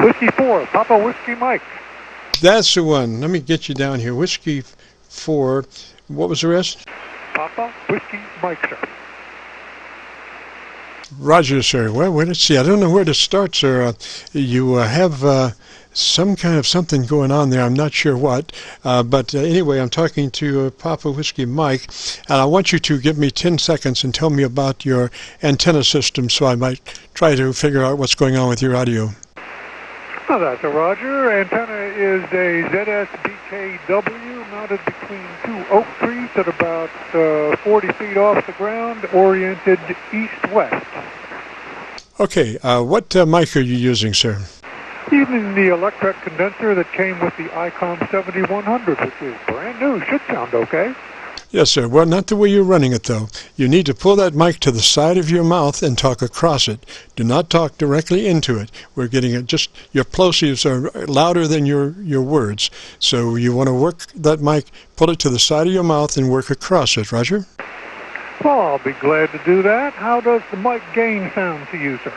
Whiskey 4, Papa Whiskey Mike. That's the one. Let me get you down here. Whiskey 4. What was the rest? Papa Whiskey Mike, sir. Roger, sir. Well, let's see. I don't know where to start, sir. You have some kind of something going on there. I'm not sure what. But anyway, I'm talking to Papa Whiskey Mike, and I want you to give me 10 seconds and tell me about your antenna system so I might try to figure out what's going on with your audio. Oh, that's a Roger. Antenna is a ZS-BKW mounted between two oak trees at about 40 feet off the ground, oriented east-west. Okay, what mic are you using, sir? Using the electric condenser that came with the ICOM 7100, which is brand new. Should sound okay. Yes, sir. Well, not the way you're running it, though. You need to pull that mic to the side of your mouth and talk across it. Do not talk directly into it. We're getting it just, your plosives are louder than your words. So you want to work that mic, pull it to the side of your mouth and work across it. Roger? Well, I'll be glad to do that. How does the mic gain sound to you, sir?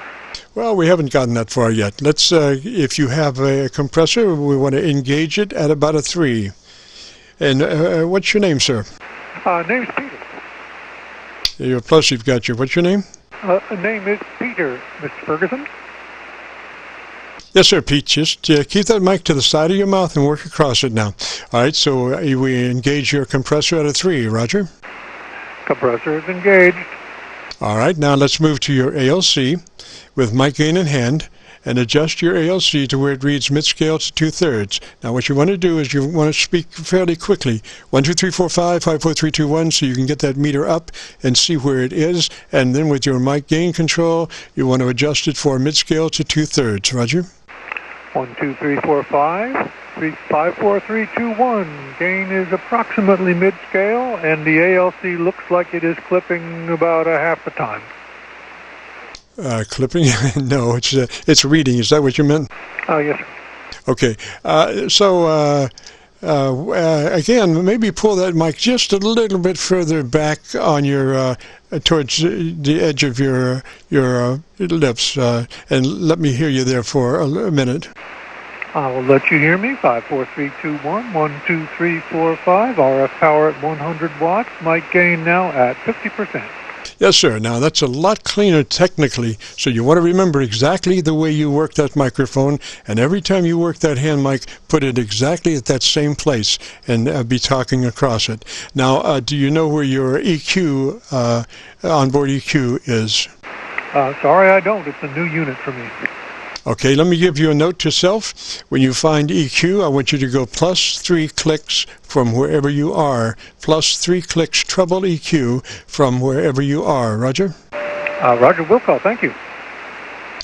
Well, we haven't gotten that far yet. Let's, if you have a compressor, we want to engage it at about a 3. And what's your name, sir? Name's Peter. Your plosive got you. What's your name? Name is Peter, Mr. Ferguson. Yes, sir, Pete. Just keep that mic to the side of your mouth and work across it now. All right, so we engage your compressor at a 3. Roger? Compressor is engaged. All right, now let's move to your ALC with mic gain in hand and adjust your ALC to where it reads mid-scale to 2/3. Now what you want to do is you want to speak fairly quickly. 1, 2, 3, 4, 5, 5, 4, 3, 2, 1, so you can get that meter up and see where it is. And then with your mic gain control, you want to adjust it for mid-scale to 2/3. Roger? 1, 2, 3, 4, 5. 5, 4, 3, 2, 1. Gain is approximately mid-scale, and the ALC looks like it is clipping about a half the time. Clipping? No, it's reading. Is that what you meant? Oh, yes, sir. Okay. Again, maybe pull that mic just a little bit further back on your towards the edge of your lips, and let me hear you there for a minute. I will let you hear me. 5, 4, 3, 2, 1. 1, 2, 3, 4, 5. RF power at 100 watts. Mic gain now at 50%. Yes, sir. Now, that's a lot cleaner technically, so you want to remember exactly the way you work that microphone, and every time you work that hand mic, put it exactly at that same place and be talking across it. Now, do you know where your EQ, onboard EQ is? Sorry, I don't. It's a new unit for me. Okay, let me give you a note to self. When you find EQ, I want you to go +3 clicks from wherever you are. +3 clicks treble EQ from wherever you are. Roger? Roger Wilco, thank you.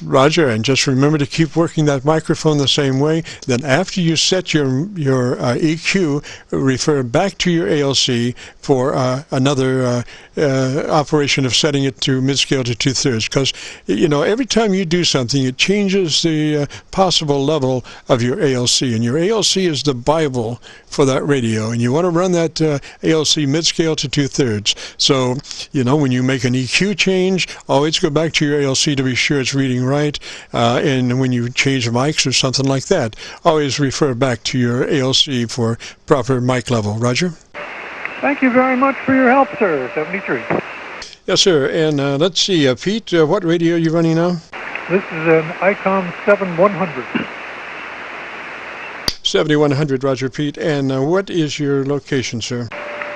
Roger, and just remember to keep working that microphone the same way. Then after you set your EQ, refer back to your ALC for another operation of setting it to mid-scale to 2/3. Because, you know, every time you do something, it changes the possible level of your ALC. And your ALC is the Bible for that radio. And you want to run that ALC mid-scale to 2/3. So, you know, when you make an EQ change, always go back to your ALC to be sure it's reading right, and when you change mics or something like that, always refer back to your ALC for proper mic level. Roger? Thank you very much for your help, sir. 73. Yes, sir. And let's see, Pete, what radio are you running now? This is an ICOM 7100. 7100, Roger, Pete. And what is your location, sir?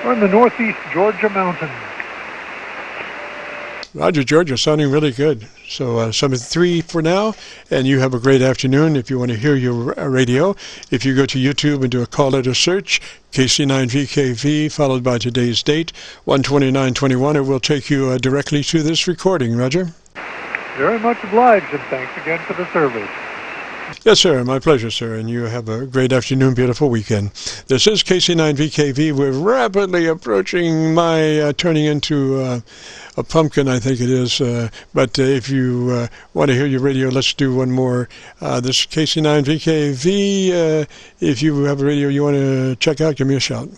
We're in the northeast Georgia mountains. Roger, Georgia, sounding really good. So 73 for now, and you have a great afternoon. If you want to hear your radio, if you go to YouTube and do a call letter search, KC9VKV, followed by today's date, 12921, it will take you directly to this recording. Roger? Very much obliged, and thanks again for the service. Yes, sir. My pleasure, sir. And you have a great afternoon, beautiful weekend. This is KC9VKV. We're rapidly approaching my turning into a pumpkin, I think it is. But if you want to hear your radio, let's do one more. This is KC9VKV. If you have a radio you want to check out, give me a shout.